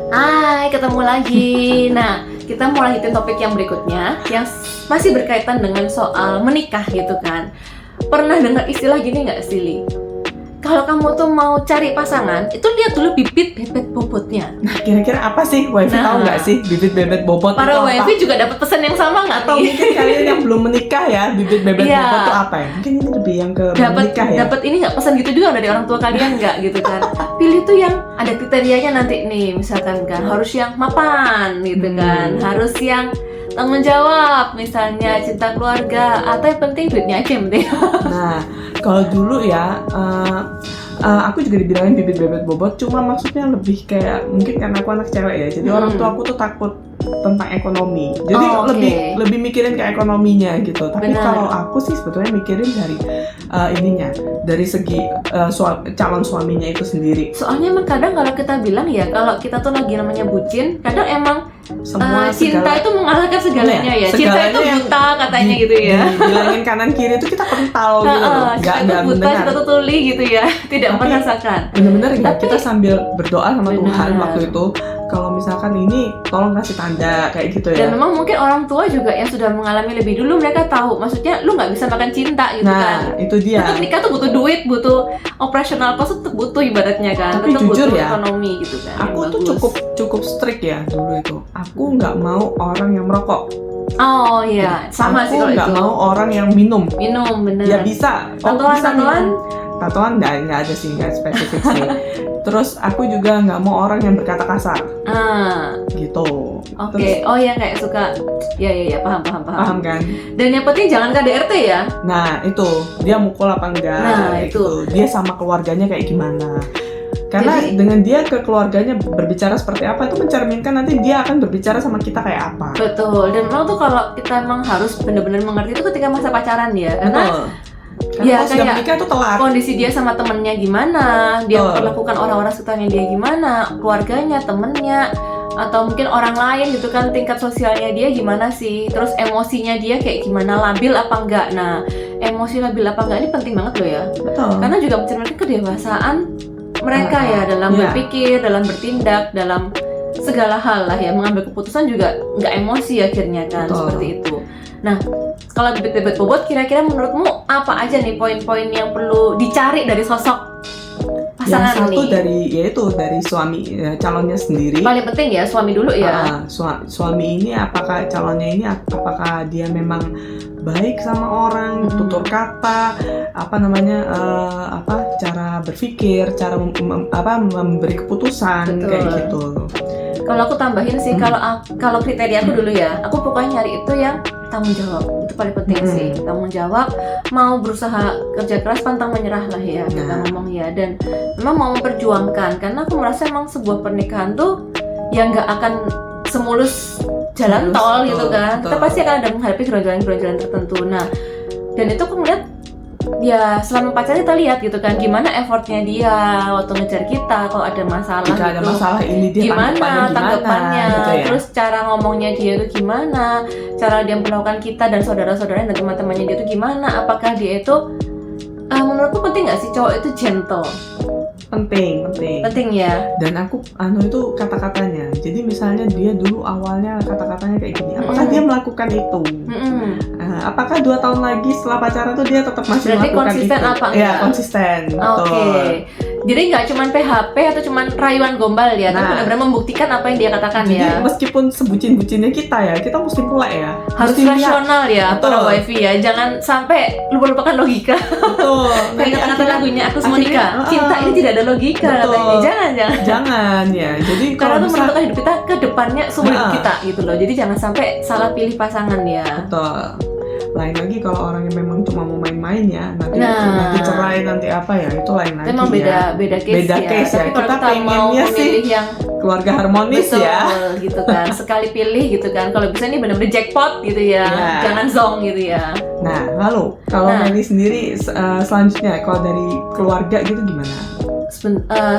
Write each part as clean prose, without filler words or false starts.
Hai, ketemu lagi. Nah, kita mau lanjutin topik yang berikutnya yang masih berkaitan dengan soal menikah gitu kan. Pernah dengar istilah gini nggak sih, Li? Kalau kamu tuh mau cari pasangan, itu lihat dulu bibit bebet bobotnya. Nah, kira-kira apa sih? Wifi tahu nggak sih bibit bebet bobot Para itu wifi apa? juga dapat pesan yang sama nggak? Atau mungkin kalian yang belum menikah ya, bibit bebet Iya. bobot itu apa ya? Mungkin ini lebih yang ke menikah ya. Dapat ini nggak, pesan gitu juga dari orang tua kalian nggak gitu kan? Pilih tuh yang ada kriterianya nanti nih, misalkan kan harus yang mapan gitu kan, harus yang tanggung jawab, misalnya cinta keluarga, atau yang penting duitnya aja yang penting. Nah, kalau dulu ya, aku juga dibilangin bibit bebet bobot, cuma maksudnya lebih kayak mungkin karena aku anak cewek ya, jadi orang tua aku tuh takut tentang ekonomi, jadi Oh, oke. lebih mikirin ke ekonominya gitu. Tapi Benar. kalau aku sih sebetulnya mikirin dari ininya, dari segi calon suaminya itu sendiri. Soalnya emang kadang kalau kita bilang ya, kalau kita tuh lagi namanya bucin, kadang emang Semua cinta segala- itu mengalahkan segalanya ya. Cinta segalanya itu yang buta katanya gitu ya. Bilangin kanan kiri itu kita kental gitu loh, Cinta itu buta, mendengar. cinta itu tuli gitu ya. Tidak Tapi- merasakan. Bener-bener ya, Tapi- kita sambil berdoa sama Tuhan Benar. waktu itu, kalau misalkan ini tolong kasih tanda kayak gitu ya. Dan memang mungkin orang tua juga yang sudah mengalami lebih dulu, mereka tahu maksudnya lu nggak bisa makan cinta gitu kan. Nah, itu dia. Tetap nikah tuh butuh duit, butuh operasional cost, tetap butuh ibaratnya kan. Tapi Tetap jujur butuh ya, ekonomi gitu kan. Aku yang tuh bagus. cukup strict ya dulu itu. Aku nggak mau orang yang merokok. Oh iya, sama sih Aku kalau nggak itu. mau orang yang minum. Minum bener. Ya bisa. Tatoan, bisa tatoan? minum. Tatoan nggak ada sih, nggak spesifik sih. Terus aku juga nggak mau orang yang berkata kasar gitu. Oke. Terus, Oh ya, kayak suka. Ya, paham. paham kan? Dan yang penting jangan KDRT ya. Nah itu dia mukul apa enggak? Nah, kayak itu. gitu. Dia sama keluarganya kayak gimana? Karena Jadi- dengan dia ke keluarganya berbicara seperti apa itu mencerminkan nanti dia akan berbicara sama kita kayak apa. Betul. Dan memang tuh kalau kita emang harus benar-benar mengerti itu ketika masa pacaran ya. Karena Betul. Karena ya, kalau sudah kayak menikah itu telat. kondisi dia sama temennya gimana, dia Betul. memperlakukan orang-orang sekitarnya dia gimana, keluarganya, temennya, atau mungkin orang lain gitu kan, tingkat sosialnya dia gimana sih, terus emosinya dia kayak gimana, labil apa enggak. Nah, emosi labil apa enggak ini penting banget loh ya, Betul. karena juga mencerminkan kedewasaan mereka ya dalam Iya. berpikir, dalam bertindak, dalam segala hal lah ya, mengambil keputusan juga nggak emosi akhirnya kan. Betul. Seperti itu. Nah, kalau bibit-bibit bobot, kira-kira menurutmu apa aja nih poin-poin yang perlu dicari dari sosok Yang pasangan satu nih? dari suami calonnya sendiri. Paling penting ya suami dulu ya. Suami ini apakah calonnya ini apakah dia memang baik sama orang, tutur kata, cara berpikir, cara memberi keputusan. Betul. Kayak gitu. Kalau aku tambahin sih, kalau kriteria aku dulu ya, aku pokoknya nyari itu yang tanggung jawab. Itu paling penting sih, tanggung jawab. Mau berusaha kerja keras, pantang menyerah lah ya kita Nah. ngomong ya. Dan memang mau memperjuangkan, karena aku merasa emang sebuah pernikahan tuh ya nggak akan semulus jalan Semulus, tol betul, gitu kan. Kita betul. pasti akan ada menghadapi geronjalan-geronjalan tertentu. Nah, dan itu aku ngeliat ya selama pacaran kita lihat gitu kan, gimana effortnya dia waktu ngejar kita kalau ada masalah Jika ada gitu. masalah ini dia Gimana tanggapannya, gitu ya. terus cara ngomongnya dia itu gimana, cara dia memperlakukan kita dan saudara-saudaranya dan teman-temannya dia itu gimana, apakah dia itu menurutku penting nggak sih cowok itu gentle? penting Ya. dan aku itu kata-katanya, jadi misalnya dia dulu awalnya kata-katanya kayak gini, apakah dia melakukan itu? Apakah 2 tahun lagi setelah pacaran tuh dia tetap masih Berarti melakukan konsisten itu? apa Ya enggak? konsisten, betul. Oke. Jadi nggak cuman PHP atau cuman rayuan gombal ya, tapi Nah. benar-benar membuktikan apa yang dia katakan Jadi ya. meskipun sebucin-bucinnya kita mesti melek ya, Harus mesti lihat. rasional ya Betul. para wifi ya, jangan sampai lupa-lupakan logika. Betul. Kayak kata-kata lagunya Aku Semua Nikah, akhirnya, cinta ini tidak ada logika betul. katanya. Jangan. Jangan ya. Jadi Karena kalau itu bisa menentukan hidup kita ke depannya seumur hidup Nah. kita gitu loh. Jadi jangan sampai salah pilih pasangan ya. betul. Lain lagi kalau orang yang memang cuma mau main-main ya, nanti Nah. cerai nanti apa ya, itu lain lagi. Itu emang ya. beda case Beda ya. case ya. Tapi kalau Kita kita mau pengennya sih memilih yang keluarga harmonis betul ya. gitu kan, sekali pilih gitu kan. Kalau bisa ini benar-benar jackpot gitu ya. Iya. Jangan zong gitu ya. Nah, lalu kalau Nah. Meli sendiri selanjutnya kalau dari keluarga gitu gimana?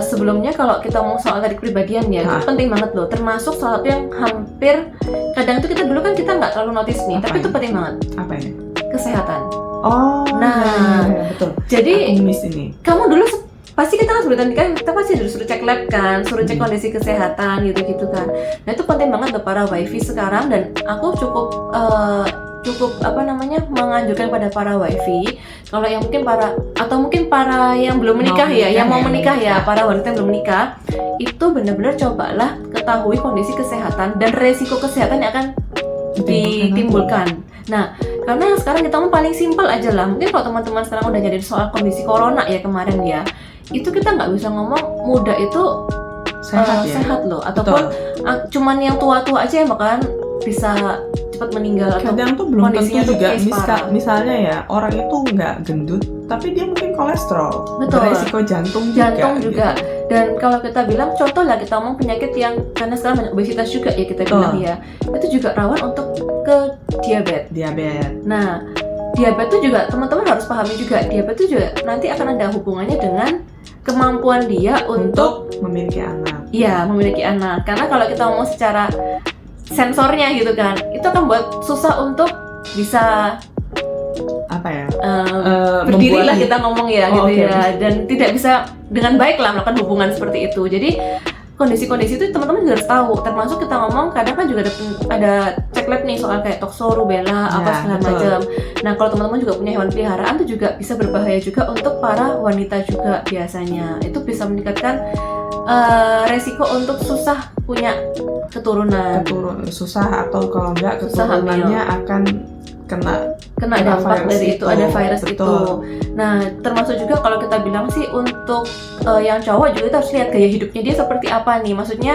Sebelumnya kalau kita mau soal tadi kepribadian ya, itu penting banget loh. Termasuk salah satu yang hampir kadang itu kita dulu kan kita nggak terlalu notice nih, Apa tapi itu ini? penting banget, Apa ini? kesehatan. Oh, Nah. ya, betul. Jadi Aku miss ini. kamu dulu pasti kita kan sebelum nikah kita pasti disuruh cek lab kan, suruh cek kondisi kesehatan gitu kan. Nah itu penting banget buat para wifi sekarang, dan aku cukup menganjurkan pada para wifi, kalau yang mungkin para yang belum menikah yang mau menikah ya, para wanita yang belum menikah itu benar-benar cobalah ketahui kondisi kesehatan dan resiko kesehatan yang akan ditimbulkan. Nah, karena sekarang kita mau paling simpel aja lah. Mungkin kalau teman-teman sekarang udah jadi soal kondisi corona ya kemarin ya, itu kita nggak bisa ngomong muda itu sehat loh, ataupun cuman yang tua-tua aja yang bakalan bisa cepat meninggal. Kadang atau tuh belum tentu juga, misalnya ya orang itu nggak gendut tapi dia mungkin kolesterol, beresiko jantung juga. Gitu. Dan kalau kita bilang contoh lah, kita ngomong penyakit yang karena sekarang banyak obesitas juga ya kita bilang ya, itu juga rawan untuk ke diabetes. Nah, diabetes itu juga teman-teman harus pahami juga, diabetes itu juga nanti akan ada hubungannya dengan kemampuan dia untuk memiliki anak. Iya, memiliki anak. Karena kalau kita ngomong secara sensornya gitu kan, itu akan buat susah untuk bisa berdiri lah kita ngomong ya ya, dan tidak bisa dengan baik lah melakukan hubungan seperti itu. Jadi kondisi-kondisi itu teman-teman juga harus tahu, termasuk kita ngomong kadang kan juga ada cek lab nih soal kayak tokso, rubella, apa segala macam. Nah kalau teman-teman juga punya hewan peliharaan itu juga bisa berbahaya juga untuk para wanita juga biasanya. Itu bisa meningkatkan resiko untuk susah punya keturunan. Susah, atau kalau enggak keturunannya akan kena dampak dari itu, ada virus itu. Nah, termasuk juga kalau kita bilang sih untuk yang cowok juga kita harus lihat gaya hidupnya dia seperti apa nih. Maksudnya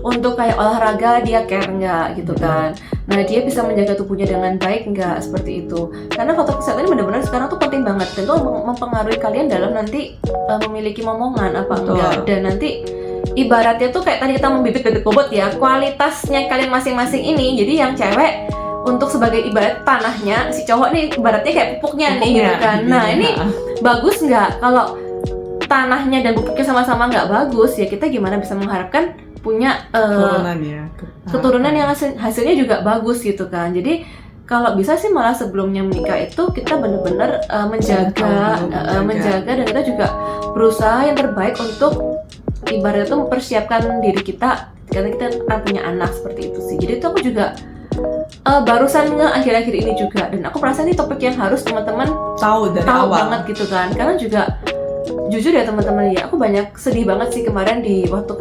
untuk kayak olahraga dia care nggak gitu kan. Nah, dia bisa menjaga tubuhnya dengan baik nggak, seperti itu. Karena faktor kesehatan ini benar-benar sekarang tuh penting banget, dan itu mempengaruhi kalian dalam nanti memiliki momongan apa enggak. Dan nanti ibaratnya tuh kayak tadi kita membibit bebek bobot ya, kualitasnya kalian masing-masing ini. Jadi yang cewek untuk sebagai ibarat tanahnya, si cowok nih ibaratnya kayak pupuknya nih gitu kan. Nah ini bagus nggak kalau tanahnya dan pupuknya sama-sama nggak bagus, ya kita gimana bisa mengharapkan punya keturunan yang hasilnya juga bagus gitu kan. Jadi kalau bisa sih malah sebelumnya menikah itu kita benar-benar menjaga dan kita juga berusaha yang terbaik untuk ibaratnya tuh mempersiapkan diri kita karena kita akan punya anak, seperti itu sih. Jadi itu aku juga barusan akhir-akhir ini juga, dan aku merasa ini topik yang harus teman-teman tahu dari awal banget gitu kan. Karena juga jujur ya teman-teman ya, aku banyak sedih banget sih kemarin waktu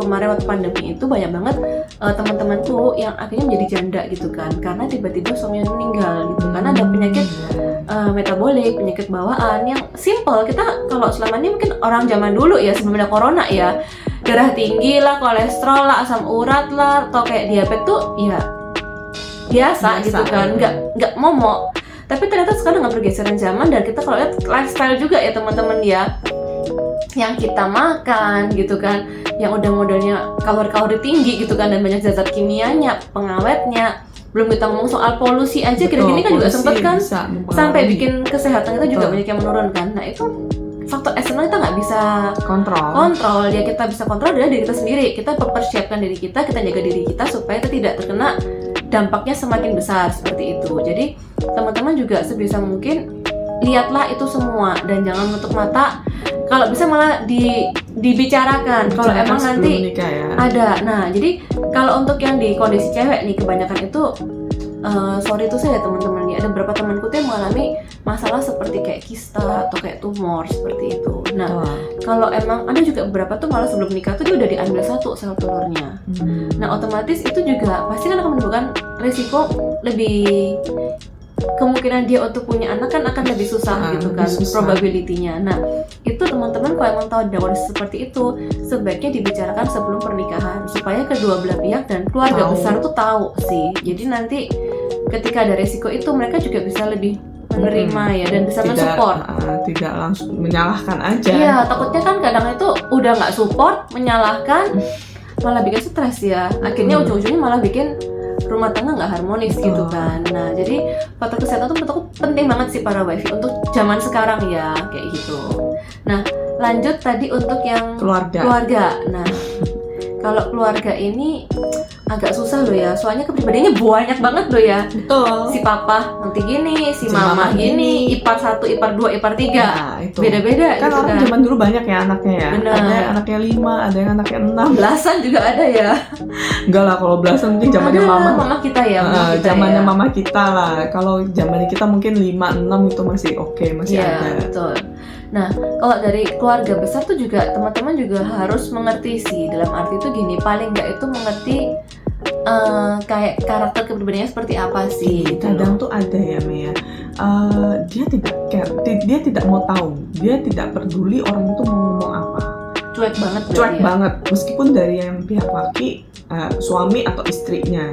pandemi itu banyak banget teman-temanku yang akhirnya menjadi janda gitu kan, karena tiba-tiba suaminya meninggal gitu karena ada penyakit metabolik, penyakit bawaan yang simple. Kita kalau selama ini mungkin orang zaman dulu ya sebelum ada corona ya, darah tinggi lah, kolesterol lah, asam urat lah, atau kayak diabetes tuh ya biasa gitu kan, nggak momok. Tapi ternyata sekarang nggak pergeseran zaman, dan kita kalau lihat lifestyle juga ya teman-teman ya, yang kita makan gitu kan, yang udah modelnya kalori tinggi gitu kan, dan banyak zat kimianya, pengawetnya. Belum kita ngomong soal polusi aja, gini-gini kan juga sempet kan sampai bikin kesehatan kita juga banyak yang menurun kan. Nah itu faktor eksternal kita nggak bisa kontrol ya, kita bisa kontrol adalah diri kita sendiri. Kita mempersiapkan diri kita jaga diri kita supaya kita tidak terkena dampaknya semakin besar, seperti itu. Jadi teman-teman juga sebisa mungkin lihatlah itu semua dan jangan menutup mata. Kalau bisa malah dibicarakan kalau emang nanti ada. Nah jadi kalau untuk yang di kondisi cewek nih kebanyakan itu sorry itu saya teman-teman ya, ada beberapa temanku tuh yang mengalami masalah seperti kayak kista atau kayak tumor seperti itu. Nah kalau emang ada juga beberapa tuh malah sebelum nikah tuh dia udah diambil satu sel telurnya. Nah otomatis itu juga pasti kan akan menimbulkan risiko lebih, kemungkinan dia untuk punya anak kan akan lebih susah gitu kan, probability-nya. Nah itu teman-teman kalau emang tahu ada kondisi seperti itu, sebaiknya dibicarakan sebelum pernikahan supaya kedua belah pihak dan keluarga besar tuh tahu sih. Jadi nanti ketika ada resiko itu mereka juga bisa lebih menerima ya, dan bisa mensupport, tidak langsung menyalahkan aja. Iya, takutnya kan kadang itu udah nggak support, menyalahkan, malah bikin stres ya. Akhirnya ujung-ujungnya malah bikin rumah tangga nggak harmonis gitu kan. Nah jadi faktor kesehatan itu menurut aku penting banget sih para wifi untuk zaman sekarang ya, kayak gitu. Nah lanjut tadi untuk yang keluarga. Nah kalau keluarga ini agak susah loh ya, soalnya kepribadiannya banyak banget loh ya. Betul. Si papa nanti gini, si Si mama mama gini, gini. ipar 1, ipar 2, ipar 3. Nah, itu. Beda-beda Kan gitu orang kan. zaman dulu banyak ya anaknya ya. Bener. Ada yang anaknya 5, ada yang anaknya 6. Belasan juga ada ya. Enggak lah, kalau belasan mungkin zamannya Ada mama. kita ya, mama kita Zamannya ya. mama kita lah. Kalau zamannya kita mungkin 5, 6 itu masih oke, masih Iya, ada. betul. Nah, kalau dari keluarga besar tuh juga teman-teman juga harus mengerti sih. Dalam arti itu gini, paling nggak itu mengerti kayak karakter kepribadiannya seperti apa sih. gitu Kadang loh. tuh ada ya Mea, dia tidak care, dia tidak mau tahu, dia tidak peduli orang itu mau ngomong apa. Cuek banget berarti Cuek ya. banget, meskipun dari yang pihak laki, suami atau istrinya.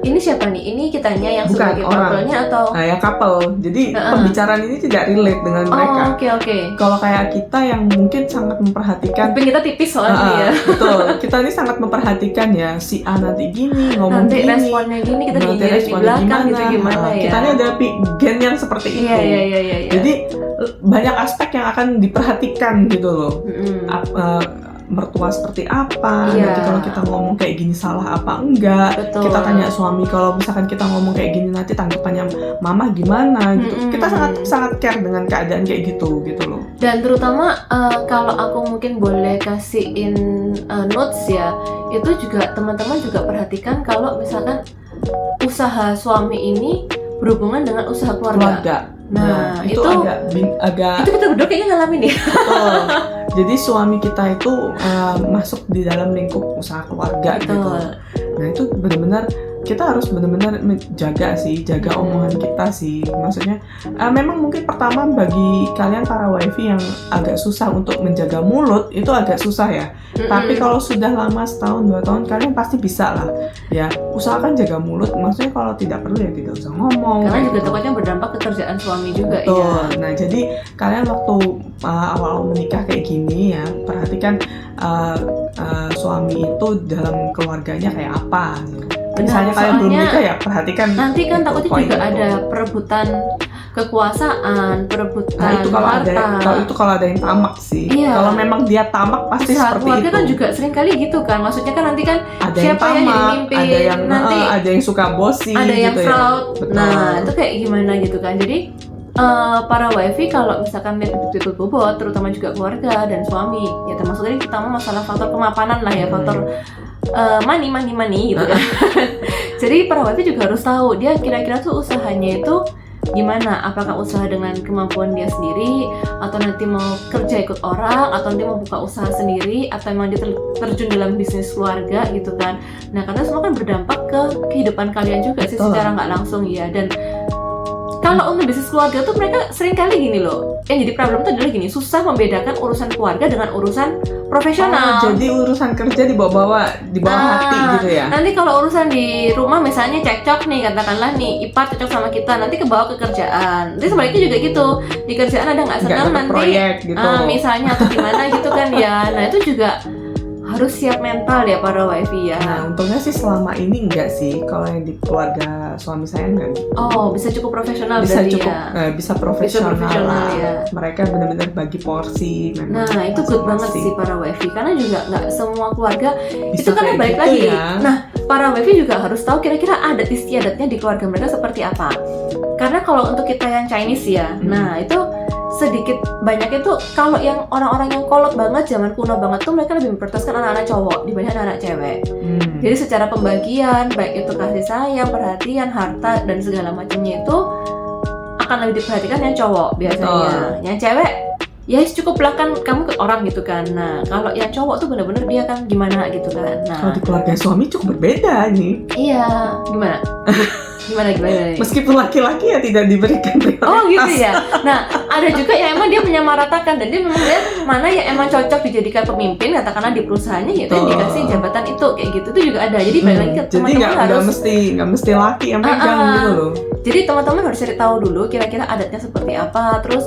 Ini siapa nih? Ini kitanya yang Bukan, sebagai orang. couple-nya atau? Nah ya couple, jadi Heeh. pembicaraan ini tidak relate dengan mereka. Oh, oke. Kalau kayak kita yang mungkin sangat memperhatikan, Kuping kita tipis soalnya ya. betul, kita ini sangat memperhatikan ya, si A nanti gini, ngomong Nanti gini, responnya gini, kita nanti di responnya belakang gitu gimana ya. Kita ini ada gen yang seperti itu. Iya. Jadi banyak aspek yang akan diperhatikan gitu loh. Mm-mm. Mertua seperti apa, Iya. nanti kalau kita ngomong kayak gini salah apa enggak. Betul. Kita tanya suami kalau misalkan kita ngomong kayak gini nanti tanggapannya mama gimana gitu. Mm-mm. Kita sangat care dengan keadaan kayak gitu loh. Dan terutama kalau aku mungkin boleh kasihin notes ya, itu juga teman-teman juga perhatikan kalau misalkan usaha suami ini berhubungan dengan usaha keluarga. Nah, itu agak Itu kita berdua kayaknya ngalamin ya. betul. Jadi suami kita itu masuk di dalam lingkup usaha keluarga gitu. Nah itu benar-benar kita harus benar-benar jaga omongan kita sih. Maksudnya memang mungkin pertama bagi kalian para wifi yang agak susah untuk menjaga mulut itu agak susah ya. Tapi kalau sudah lama setahun 2 tahun kalian pasti bisa lah. Ya usahakan jaga mulut. Maksudnya kalau tidak perlu ya tidak usah ngomong. Karena juga gitu. takutnya berdampak ke kerjaan suami juga. Betul. Ya. Nah jadi kalian waktu awal menikah kayak gini ya perhatikan suami itu dalam keluarganya kayak apa. Benar, Misalnya kalian belum soalnya nikah ya perhatikan. Nanti kan itu, takutnya poin juga itu. ada perebutan kekuasaan, perebutan Nah itu kalau ada yang tamak sih. Iya. Kalau memang dia tamak pasti usaha seperti keluarga itu. kan juga sering kali gitu kan. Maksudnya kan nanti kan Ada yang siapa yang jadi tamak, mimpin, ada yang nanti ada yang suka bosi, ada yang gitu fraud. ya. Betul. Nah, itu kayak gimana gitu kan. Jadi para wifi kalau misalkan lihat bibit-bibit bobot, terutama juga keluarga dan suami, ya termasuk tadi terutama masalah faktor kemapanan lah ya, faktor money gitu kan. Jadi para wifi juga harus tahu dia kira-kira tuh usahanya itu gimana, apakah usaha dengan kemampuan dia sendiri, atau nanti mau kerja ikut orang, atau nanti mau buka usaha sendiri, atau memang dia terjun dalam bisnis keluarga gitu kan. Nah karena semua kan berdampak ke kehidupan kalian juga sih. Betul. Secara nggak langsung ya. Dan kalau untuk bisnis keluarga tuh mereka sering kali gini loh, yang jadi problem tuh adalah gini, susah membedakan urusan keluarga dengan urusan profesional. Jadi urusan kerja dibawa hati gitu ya. Nanti kalau urusan di rumah misalnya cekcok nih, katakanlah nih ipar cocok sama kita, nanti kebawa ke kerjaan. Nanti sebaliknya juga gitu, di kerjaan ada nggak senang dapet nanti proyek gitu. misalnya atau gimana gitu kan ya. Nah itu juga harus siap mental ya para wifi ya. Nah, untungnya sih selama ini enggak sih. Kalau yang di keluarga suami saya enggak gitu. Oh, bisa cukup profesional Bisa berarti cukup ya. bisa profesional lah. ya. Mereka benar-benar bagi porsi memang. Nah, itu good banget masing-masing. sih para wifi, karena juga nggak semua keluarga Bisa itu kan kayak balik gitu lagi. ya. Nah, para wifi juga harus tahu kira-kira adat istiadatnya di keluarga mereka seperti apa. Karena kalau untuk kita yang Chinese ya, nah itu sedikit banyak itu kalau yang orang-orang yang kolot banget zaman kuno banget tuh mereka lebih memprioritaskan anak-anak cowok dibanding anak-anak cewek. Jadi secara pembagian baik itu kasih sayang, perhatian, harta dan segala macamnya itu akan lebih diperhatikan yang cowok biasanya. Betul. Yang cewek ya cukup lah kan kamu ke orang gitu kan. Nah kalau yang cowok tuh bener-bener dia kan gimana gitu kan. Kalau Nah di keluarga suami cukup berbeda nih. iya gimana? Gimana nih? Meskipun laki-laki ya tidak diberikan prioritas. Oh gitu ya. Nah ada juga yang emang dia menyamaratakan dan dia memang lihat mana yang emang cocok dijadikan pemimpin katakanlah di perusahaannya, yaitu yang Betul. dikasih jabatan itu kayak gitu itu juga ada. Jadi balik lagi ke Jadi teman-teman nggak harus. mesti laki yang pegang gitu loh. Jadi teman-teman harus cari tahu dulu kira-kira adatnya seperti apa, terus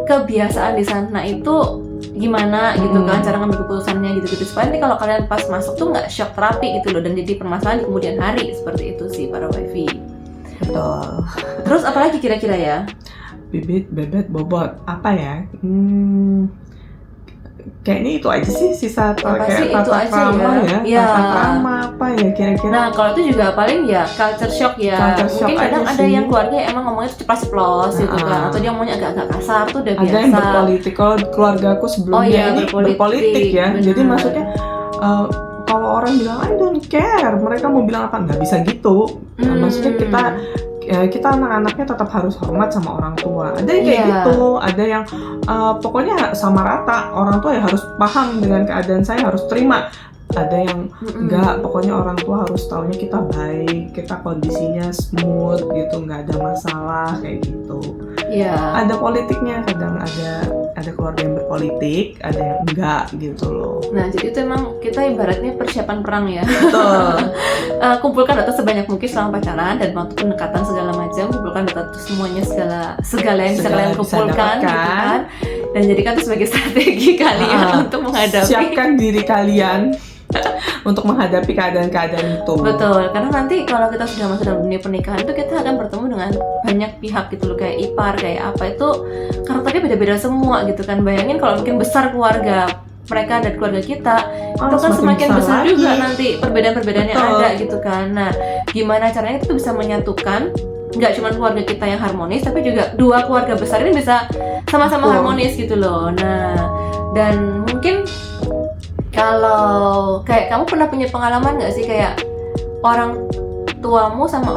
kebiasaan di sana itu gimana gitu kan, cara ngambil keputusannya gitu-gitu supaya nanti kalau kalian pas masuk tuh nggak shock terapi gitu loh dan jadi permasalahan di kemudian hari. Seperti itu sih para wifi. Betul. Terus apalagi kira-kira ya? Bibit, bebet, bobot. Apa ya? kayaknya itu aja sih sisa Apa kayak sih, itu tata aja krama ya? ya, Ya. tata krama apa ya kira-kira. Nah kalau itu juga paling ya culture shock ya. Culture shock Mungkin kadang aja ada sih. yang keluarga emang ngomongnya tuh ceplas-ceplos gitu kan, Nah. atau dia ngomongnya agak-agak kasar tuh udah Ada biasa. yang berpolitik. Kalau keluarga aku sebelumnya Oh iya, ini berpolitik ya. benar. Jadi maksudnya kalau orang bilang I don't care, mereka mau bilang apa nggak bisa gitu. Maksudnya kita anak-anaknya tetap harus hormat sama orang tua. Ada yang kayak Iya. gitu, ada yang pokoknya sama rata. Orang tua ya harus paham dengan keadaan saya, harus terima. Ada yang enggak, pokoknya orang tua harus taunya kita baik, kita kondisinya smooth gitu, nggak ada masalah kayak gitu. Iya. Ada politiknya, kadang ada keluarga yang berpolitik, ada yang enggak gitu loh. Nah jadi itu emang kita ibaratnya persiapan perang ya. Betul. Kumpulkan data sebanyak mungkin selama pacaran dan waktu pendekatan segala macam, kumpulkan data itu semuanya segala yang bisa kalian Bisa kumpulkan gitu dapatkan. kan, dan jadikan itu sebagai strategi kalian untuk menghadapi. Siapkan diri kalian untuk menghadapi keadaan-keadaan itu. Betul, karena nanti kalau kita sudah masuk dalam dunia pernikahan itu kita akan bertemu dengan banyak pihak gitu loh, kayak ipar, kayak apa, itu karakternya beda-beda semua gitu kan. Bayangin kalau mungkin besar keluarga mereka dan keluarga kita, itu kan semakin besar lagi. juga nanti perbedaan-perbedaan yang Betul. ada gitu kan. Nah, gimana caranya kita tuh bisa menyatukan nggak cuma keluarga kita yang harmonis, tapi juga dua keluarga besar ini bisa sama-sama Betul. harmonis gitu loh. Nah, dan mungkin kalau kayak kamu pernah punya pengalaman nggak sih kayak orang tuamu sama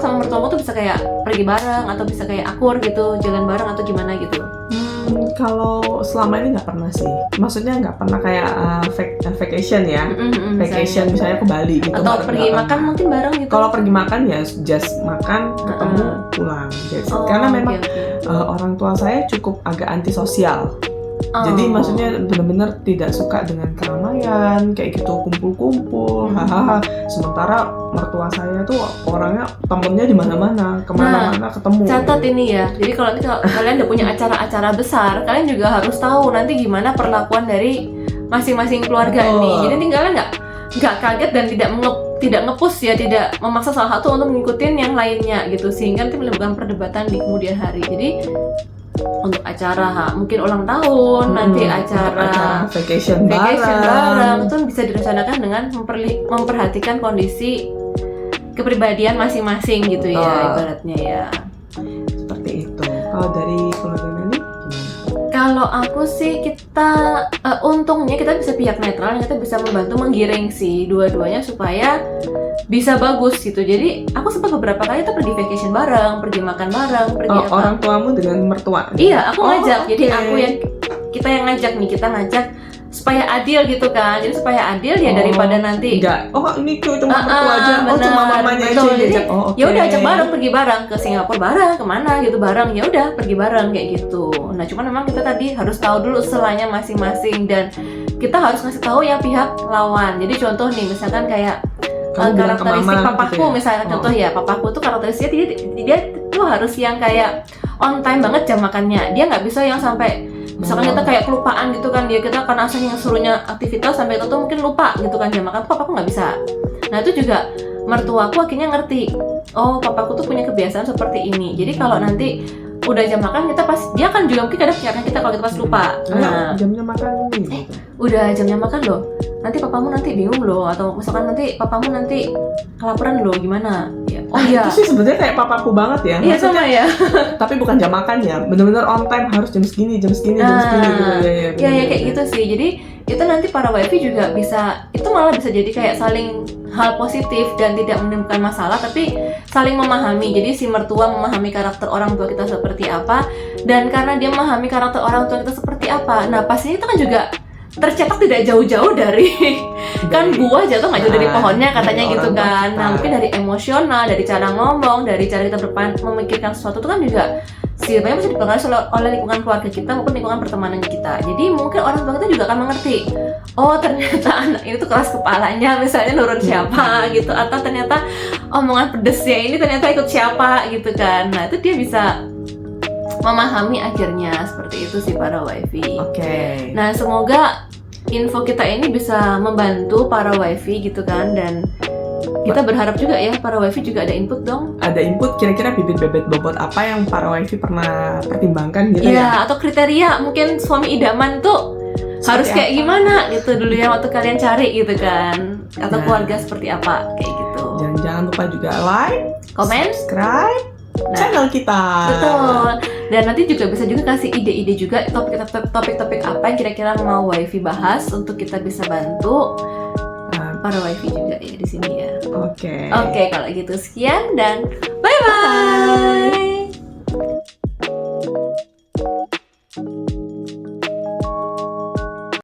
sama mertuamu tuh bisa kayak pergi bareng atau bisa kayak akur gitu, jalan bareng atau gimana gitu? Kalau selama ini nggak pernah sih. Maksudnya nggak pernah kayak vacation ya. Vacation misalnya ke Bali gitu. Atau nggak pergi pernah. makan mungkin bareng gitu. Kalau pergi makan ya just makan, ketemu, pulang. That's it. Karena memang orang tua saya cukup agak antisosial. Jadi maksudnya benar-benar tidak suka dengan keramaian kayak gitu, kumpul-kumpul, hahaha. Sementara mertua saya tuh orangnya temennya di mana-mana, kemana-mana ketemu. Catat ini ya. Jadi kalau nanti kalian udah punya acara-acara besar, kalian juga harus tahu nanti gimana perlakuan dari masing-masing keluarga ini. Jadi tinggalnya nggak kaget dan tidak nge-push ya, tidak memaksa salah satu untuk mengikutin yang lainnya gitu, sehingga nanti menimbulkan perdebatan di kemudian hari. Jadi untuk acara mungkin ulang tahun, nanti acara vacation bareng bareng. itu bisa direncanakan dengan memperhatikan kondisi kepribadian masing-masing gitu ya, ibaratnya ya. Seperti itu. Kalau dari keluarga Meli gimana? Kalau aku sih untungnya kita bisa pihak netral, kita bisa membantu menggiring sih dua-duanya supaya bisa bagus gitu. Jadi aku sempat beberapa kali tuh pergi vacation bareng, pergi makan bareng, pergi apa. Orang tuamu dengan mertua? Iya, aku ngajak. Okay. Jadi kita yang ngajak nih, kita ngajak supaya adil gitu kan. Jadi supaya adil ya daripada nanti enggak. Ini cuma mertua aja. Cuma mamanya aja Jadi diajak. ya udah ajak bareng, pergi bareng ke Singapura bareng, kemana gitu bareng. Ya udah pergi bareng kayak gitu. Nah, cuman memang kita tadi harus tahu dulu selanya masing-masing dan kita harus ngasih tahu yang pihak lawan. Jadi contoh nih, misalkan kayak karakteristik papaku gitu ya? Misalnya contoh ya, papaku tuh karakteristiknya dia tuh harus yang kayak on time banget jam makannya. Dia nggak bisa yang sampai misalkan kita kayak kelupaan gitu kan, kita karena asal yang suruhnya aktivitas sampai itu tuh mungkin lupa gitu kan jam makan, papaku nggak bisa. Nah itu juga mertuaku akhirnya ngerti, oh papaku tuh punya kebiasaan seperti ini. Jadi kalau nanti udah jam makan dia kan juga mungkin kadang menyalahkan kita kalau kita pas lupa. Nah, jamnya makan gitu. Udah jamnya makan loh, nanti papamu nanti bingung loh, atau misalkan nanti papamu nanti kelaparan loh, gimana ya? Oh iya, itu sih sebenarnya kayak papaku banget ya. Iya sama ya. Tapi bukan jam makan ya, benar-benar on time, harus jam segini gitu. Ya kayak gitu sih. Jadi itu nanti para wifi juga bisa, itu malah bisa jadi kayak saling hal positif dan tidak menimbulkan masalah, tapi saling memahami. Jadi si mertua memahami karakter orang tua kita seperti apa, dan karena dia memahami karakter orang tua kita seperti apa, nah pastinya itu kan juga tercetak tidak jauh-jauh dari kan buah jatuh nggak jauh dari pohonnya katanya gitu kan. Nah mungkin dari emosional, dari cara ngomong, dari cara kita memikirkan sesuatu itu kan juga sebenarnya bisa dipengaruhi oleh lingkungan keluarga kita maupun lingkungan pertemanan kita. Jadi mungkin orang tua kita juga akan mengerti, oh ternyata anak ini tuh keras kepalanya, misalnya nurun siapa gitu, atau ternyata omongan pedesnya ini ternyata ikut siapa gitu kan. Nah itu dia bisa memahami akhirnya. Seperti itu sih para wifi. Oke. Nah semoga info kita ini bisa membantu para wifi gitu kan, dan kita berharap juga ya para wifi juga ada input dong. Ada input kira-kira bibit-bibit bobot apa yang para wifi pernah pertimbangkan gitu ya? Atau kriteria mungkin suami idaman tuh harus seperti kayak apa. gimana gitu dulu ya waktu kalian cari gitu kan, atau Nah. keluarga seperti apa kayak gitu. Dan jangan lupa juga like, Komen. subscribe Nah, channel kita. betul. Dan nanti juga bisa juga kasih ide-ide juga topik-topik apa yang kira-kira mau Wifi bahas untuk kita bisa bantu para Wifi juga ya di sini ya. Oke. Oke, kalau gitu sekian dan bye bye.